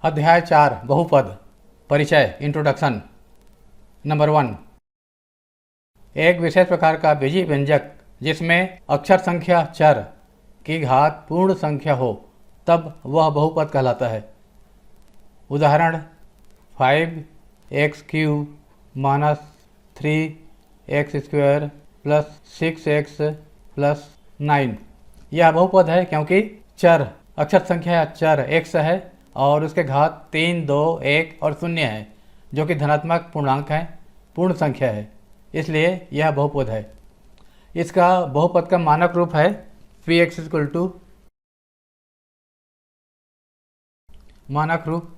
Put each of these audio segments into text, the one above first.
अध्याय 4 बहुपद परिचय इंट्रोडक्शन। नंबर 1, एक विशेष प्रकार का बीजीय व्यंजक जिसमें अक्षर संख्या चर की घात पूर्ण संख्या हो तब वह बहुपद कहलाता है। उदाहरण 5x³ minus 3x² plus 6x plus 9। यह बहुपद है क्योंकि चर अक्षर संख्या चर x है और उसके घात 3, 2, 1 और 0 है जो कि धनात्मक पूर्णांक है, पूर्ण संख्या है, इसलिए यह बहुपद है। इसका बहुपद का मानक रूप है px = मानक रूप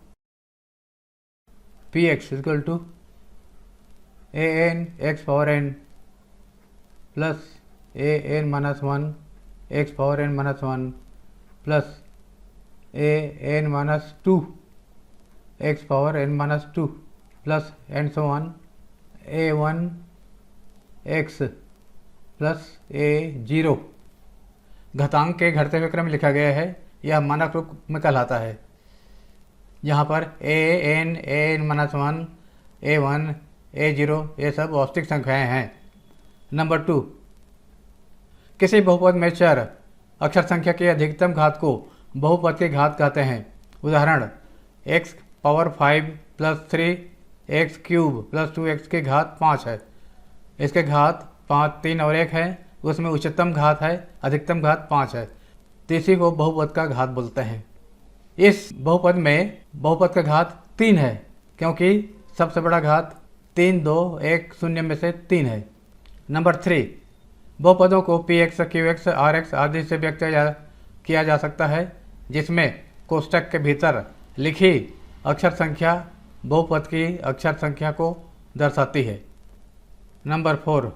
px = an(x)(n) plus an-1 (x)(n-1) plus an-2 (x)(n-2) plus and so on a1x plus a0। घातांक के घटते हुए क्रम लिखा गया है, यह मानक रूप में कहलाता है। यहाँ पर an, an-1, a1, a0 ये सब वास्तविक संख्याएं हैं। नंबर 2, किसी बहुपद में चर अक्षर संख्या की अधिकतम घात को बहुपद की घात कहते हैं। उदाहरण x⁵ plus 3x³ plus 2x की घात 5 है। इसके घात 5, 3 और 1 है, उसमें उच्चतम घात है, अधिकतम घात 5 है, तो इसी को बहुपद का घात बोलते हैं। इस बहुपद में बहुपद का घात 3 है क्योंकि सबसे बड़ा घात 3, 2, 1, 0 में से 3 है। नंबर 3, बहुपदों को px, qx, rx आदि से व्यक्त किया जा सकता है जिसमें कोष्ठक के भीतर लिखी अक्षर संख्या बहुपद की अक्षर संख्या को दर्शाती है। नंबर 4,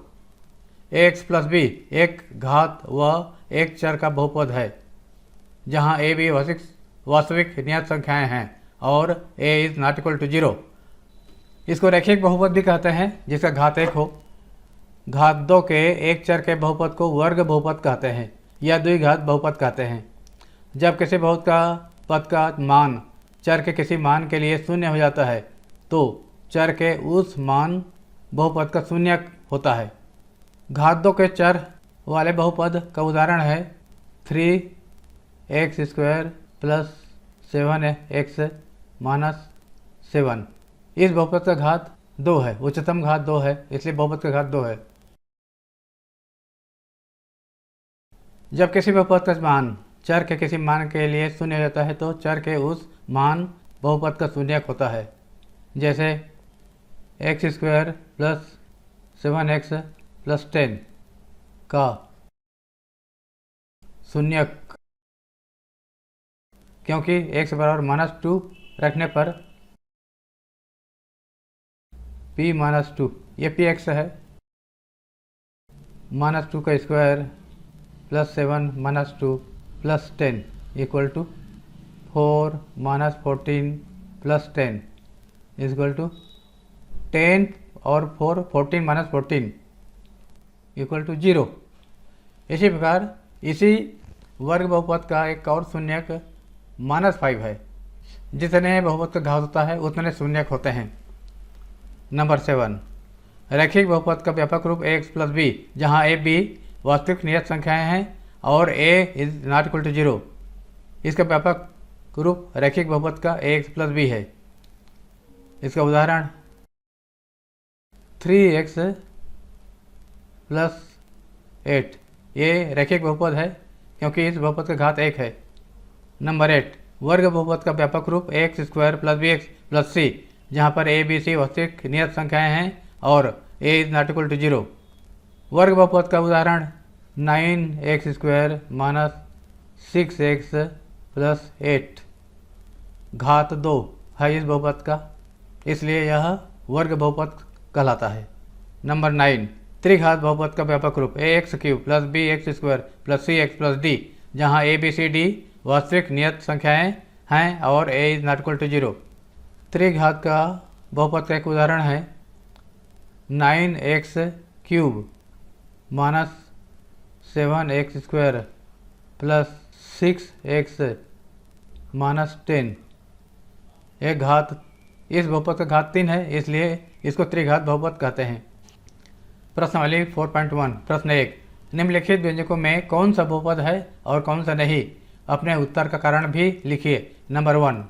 ax प्लस b एक घात व एक चर का बहुपद है जहां a, b वास्तविक नियत संख्याएं हैं और a ≠ 0। इसको रैखिक बहुपद भी कहते हैं जिसका घात 1 हो। घात 2 के एक चर के बहुपद को वर्ग बहुपद कहते हैं या द्विघात बहुपद कहते हैं। जब किसी बहुपद का मान चर के किसी मान के लिए 0 हो जाता है तो चर के उस मान बहुपद का शून्यक होता है। घात 2 के चर वाले बहुपद का उदाहरण है 3x² प्लस 7x माइनस 7। इस बहुपद का घात 2 है, उच्चतम घात 2 है, इसलिए बहुपद का घात 2 है। जब किसी बहुपद का मान चर के किसी मान के लिए 0 हो जाता है तो चर के उस मान बहुपद का शून्यक होता है। जैसे x² प्लस 7x प्लस 10 का शून्यक, क्योंकि x = -2 रखने पर p-2 ये px है। -2 का square plus 7 - 2 plus 10 equal to 4 - 14 plus 10 equal to 10 और 4 14 - 14 इक्वल टू 0। इसी प्रकार इसी वर्ग बहुपद का एक और शून्यक -5 है। जितने बहुपद का घात होता है उतने शून्यक होते हैं। नंबर 7, रैखिक बहुपद का व्यापक रूप ax प्लस b जहाँ a, b वास्तविक नियत संख्याएं हैं और a ≠ 0। इसका व्यापक रूप रैखिक बहुपद का ax प्लस b है। इसका उदाहरण 3x प्लस 8 ये रैखिक बहुपद है क्योंकि इस बहुपद का घात 1 है। नंबर 8, वर्ग बहुपद का व्यापक रूप ax² plus bx plus c जहाँ पर a, b, c वास्तविक नियत संख्याएं हैं और a ≠ 0। वर्ग बहुपद का उदाहरण 9x² माइनस 6x प्लस 8 घात 2 है इस बहुपद का, इसलिए यह वर्ग बहुपद कहलाता है। नंबर 9, त्रिघात बहुपद का व्यापक रूप ax³ plus bx² plus cx plus d जहाँ a, b, c, d वास्तविक नियत संख्याएं हैं और a ≠ 0। त्रिघात का बहुपद का एक उदाहरण है 9x³ minus 7x² plus 6x minus 10 एक घात, इस बहुपद का घात 3 है, इसलिए इसको त्रिघात बहुपद कहते हैं। प्रश्नावली 4.1 प्रश्न 1, निम्नलिखित व्यंजकों में कौन सा बहुपद है और कौन सा नहीं? अपने उत्तर का कारण भी लिखिए। Number 1,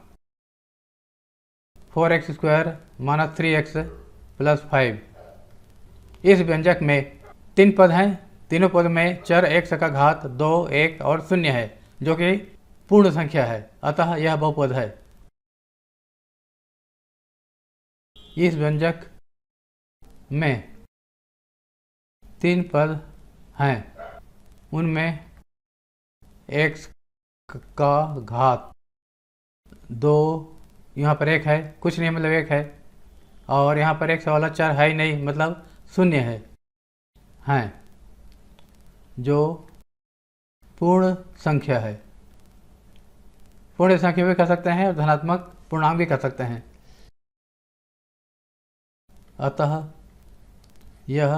4x² - 3x + 5। इस व्यंजक में 3 पद हैं। तीनों पद में चर x का घात 2, 1 और 0 है, जो कि पूर्ण संख्या है, अतः यह बहुपद है। इस व्यंजक में 3 पद हैं, उनमें x का घात 2, यहाँ पर 1 है, कुछ नहीं मतलब 1 है, और यहाँ पर x वाला चर है ही नहीं, मतलब 0 है, हैं, जो पूर्ण संख्या है। पूर्ण संख्या भी कह सकते हैं और धनात्मक पूर्णांक भी कह सकते हैं, अतः यह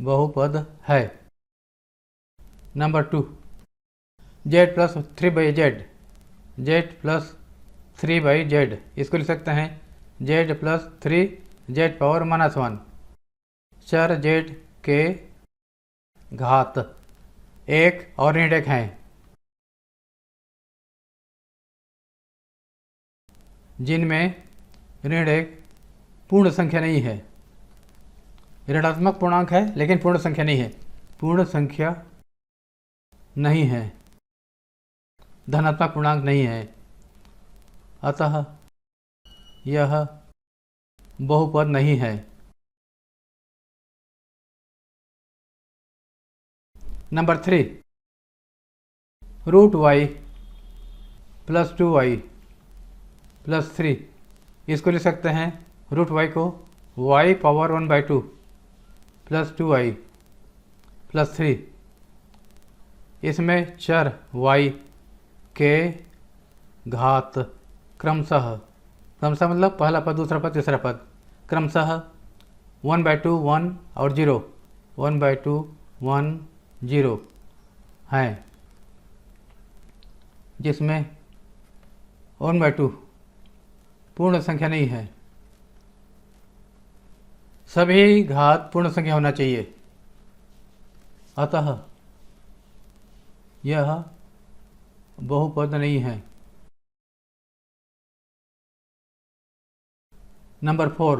बहुपद है। Number 2, z + 3/z, z + 3/z, इसको लिख सकते हैं z + 3z⁻⁻1। चर z के घात 1 और ऋण 1 हैं, जिनमें ऋण 1 पूर्ण संख्या नहीं है। ऋणात्मक पूर्णांक है लेकिन पूर्ण संख्या नहीं है, पूर्ण संख्या नहीं है, धनात्मक पूर्णांक नहीं है, अतः यह बहुपद नहीं है। नंबर 3, √y + 2y + 3, इसको लिख सकते हैं √y को y⁻1/2 + 2y + 3। इसमें चर y के घात क्रमशः मतलब पहला पद, दूसरा पद, तीसरा पद, क्रमशः 1/2 1 और 0, 1/2 1 0 हैं, जिसमें 1/2 पूर्ण संख्या नहीं है। सभी घात पूर्ण संख्या होना चाहिए, अतः यह बहुपद नहीं है। नंबर 4,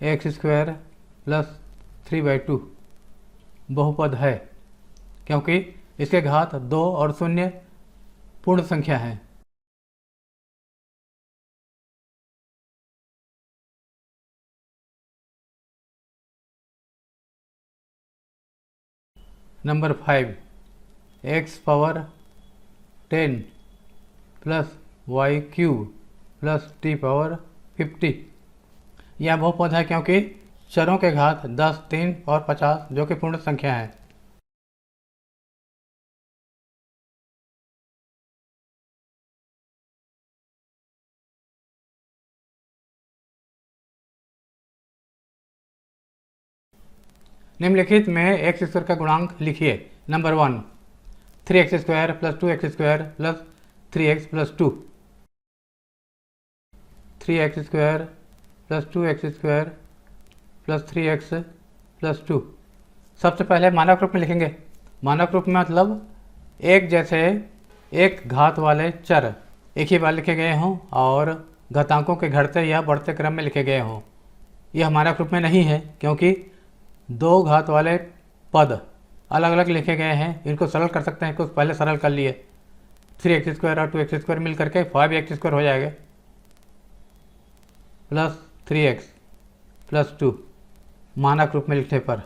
x² + 3/2 बहुपद है, क्योंकि इसके घात 2 और 0 पूर्ण संख्या है। नंबर 5, x⁻10 + y³ + t⁻50, यह बहुपद है क्योंकि चरों के घात 10, 3 और 50, जो कि पूर्ण संख्या है। निम्नलिखित में x² का गुणांक लिखिए। Number 1, 3x² + 2x² + 3x + 2, 3x² + 2x² + 3x + 2। सबसे पहले मानक रूप में लिखेंगे। मानक रूप में मतलब एक जैसे एक घात वाले चर एक ही बार लिखे गए हों और घातांकों के घटते या बढ़ते क्रम में लिखे गए हों। यह मानक रूप में नहीं है क्योंकि 2 घात वाले पद अलग अलग लिखे गए हैं। इनको सरल कर सकते हैं, कुछ पहले सरल कर लिए। 3x² और 2x² मिल करके 5x² हो जाएगा, + 3x + 2 मानक रूप में लिखने पर।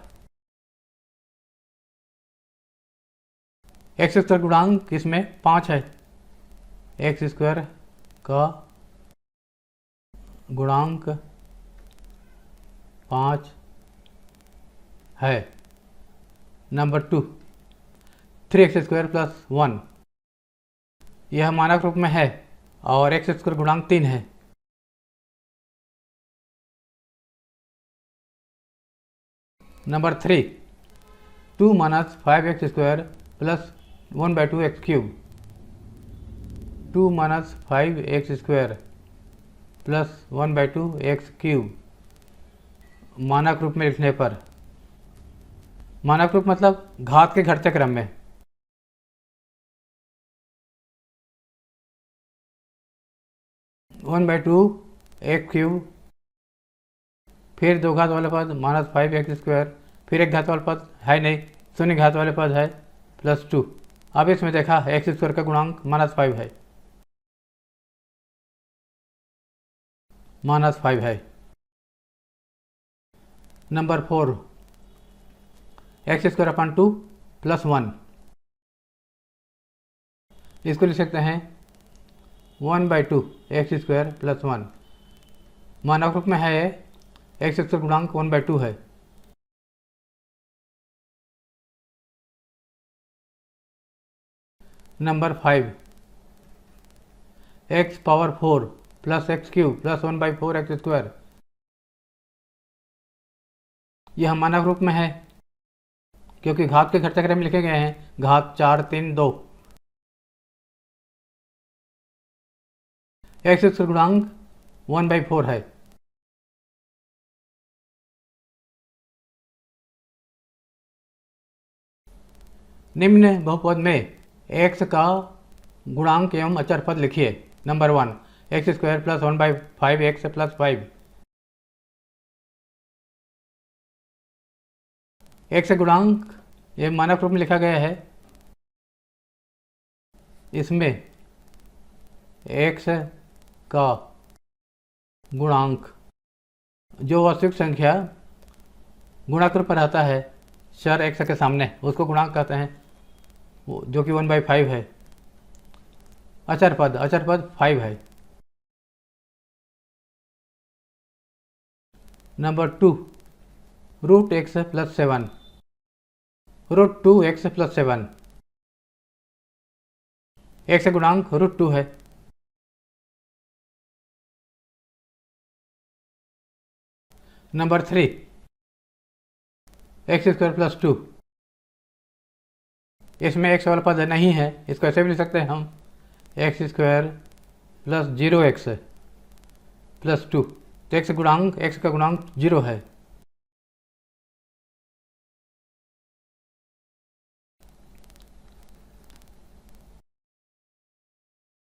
x² गुणांक इसमें 5 है। x² का गुणांक 5 है। नंबर 2, 3x² + 1, यह मानक रूप में है और x² गुणांक 3 है। Number 3, 2 - 5x² + 1/2 x³, 2 minus 5x² plus 1/2x³ मानक रूप में लिखने पर, मानक रूप मतलब घात के घटते क्रम में, 1/2x³, फिर दो घात वाला पद माइनस 5x², फिर एक घात वाला पद है नहीं, शून्य घात वाले पद है प्लस 2। अब इसमें देखा x² का गुणांक -5 है, -5 है। नंबर 4, x² 2 प्लस 1, इसको लिख सकते हैं 1/2x² प्लस 1। मानक रूप में है x² गुणांक 1/2 है। Number 5, x⁴ plus x³ plus 1/4x², यह मानक रूप में है क्योंकि घात के घटते क्रम में लिखे गए हैं, घात 4 3 2। x² गुणांक 1/4 है। निम्न बहुपद में x का गुणांक एवं अचर पद लिखिए। Number 1, x² plus 1/5x plus 5, x गुणांक ये मानक रूप में लिखा गया है, इसमें x का गुणांक जो वास्तविक संख्या गुणक रूप पर आता है चर x के सामने, उसको गुणांक कहते हैं, जो कि 1/5 है। अचर पद 5 है। Number 2, √x plus 7, √2x plus 7, x गुणांक √2 है। नंबर 3, x² प्लस 2, इसमें x वाला पद नहीं है, इसको ऐसे भी लिख सकते हैं हम x² प्लस 0x प्लस 2, तो x का गुणांक 0 है।